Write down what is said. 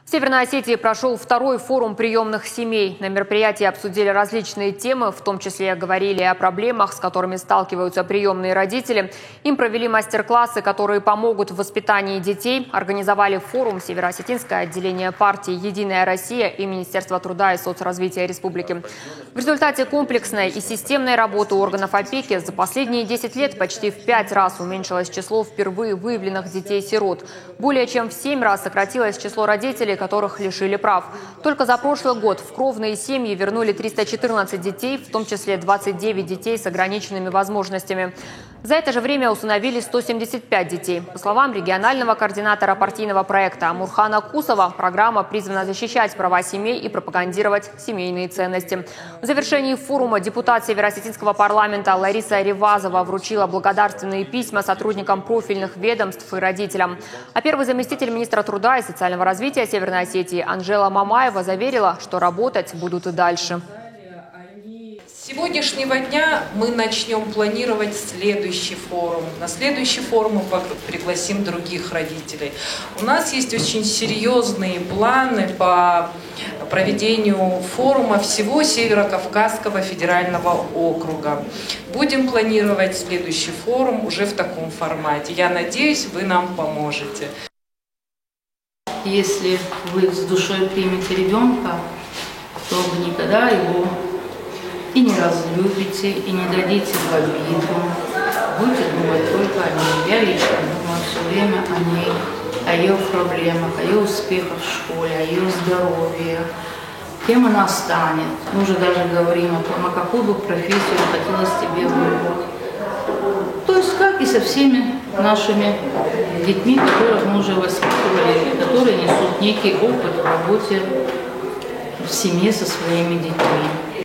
В Северной Осетии прошел второй форум приемных семей. На мероприятии обсудили различные темы, в том числе говорили о проблемах, с которыми сталкиваются приемные родители. Им провели мастер-классы, которые помогут в воспитании детей. Организовали форум Североосетинское отделение партии «Единая Россия» и Министерство труда и соцразвития республики. В результате комплексной и системной работы органов опеки за последние 10 лет почти в 5 раз уменьшилось число впервые выявленных детей-сирот. Более чем в 7 раз сократилось число родителей, которых лишили прав. Только за прошлый год в кровные семьи вернули 314 детей, в том числе 29 детей с ограниченными возможностями. За это же время усыновили 175 детей. По словам регионального координатора партийного проекта Амурхана Кусова, программа призвана защищать права семей и пропагандировать семейные ценности. В завершении форума депутат Североосетинского парламента Лариса Ревазова вручила благодарственные письма сотрудникам профильных ведомств и родителям. А первый заместитель министра труда и социального развития Северной Осетии Анжела Мамаева заверила, что работать будут и дальше. С сегодняшнего дня мы начнем планировать следующий форум. На следующий форум мы пригласим других родителей. У нас есть очень серьезные планы по проведению форума всего Северо-Кавказского федерального округа. Будем планировать следующий форум уже в таком формате. Я надеюсь, вы нам поможете. Если вы с душой примете ребенка, то вы никогда его и не разлюбите, и не дадите в обиду. Будете думать только о ней. Я лично думаю все время о ней, о ее проблемах, о ее успехах в школе, о ее здоровье, кем она станет. Мы уже даже говорим о том, а какую бы профессию хотелось тебе выбрать. То есть как и со всеми нашими детьми, которых мы уже воспитывали, которые несут некий опыт в работе в семье со своими детьми.